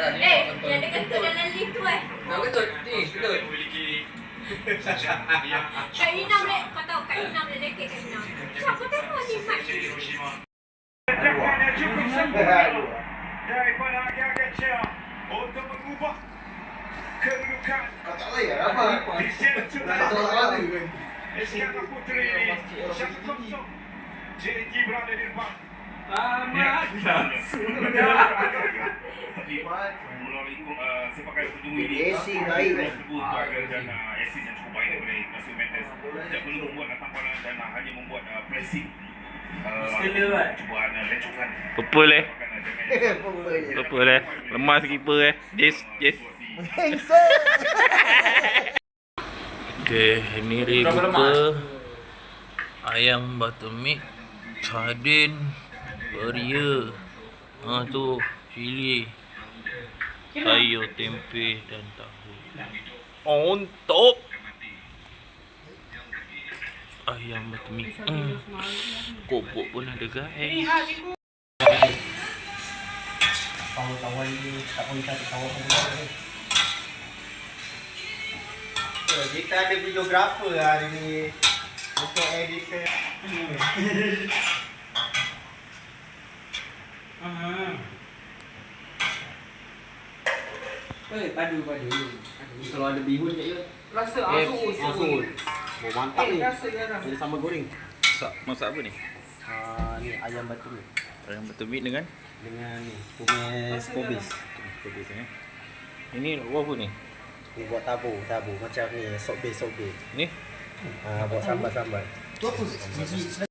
Yang dia kentut dalam lift tu Nak kentut? Ni, kentut. Kak Ina boleh, kau tahu Kak Ina boleh lekek Kak Ina. Siapa tengok ni Mat? Yang cukup sempurna daripada agak-agak Chia untuk mengubah kedudukan Kau tak layak apa? di sini Tak layak kan? Iskandar Putri ini 1-0. JT berada di depan. Sepakai ujung ini Racing baik. tersebut dan assist yang cukup baik daripada Ignacio Mendes. Tidak perlu membuat tamparan dan hanya membuat pressing. Cubaan lecukan. Pepul Pemboleh. Pepul Lemah skipper Yes. Okay, ini rebuka ayam buttermilk, sardin, beria, tu cili, sayur, tempe dan tahu. On top ayam buttermilk. Kopok pun ada guys. Kawan-kawan ni tak boleh cari kawan-kawan ni. Kita ada videographer hari ni untuk editor. Padu. Kalau ada bihun kat dia. Rasa Masuk. Oh, mantap ni. Rasa garam. Jadi sambal goreng. Masak apa ni? Ni ayam buttermilk Ayam buttermilk dengan ni tumis kobis. kobis Ini apa ni? Ni buat tabu macam ni, sok base. Ni Buat sambal-sambal. Tu apa?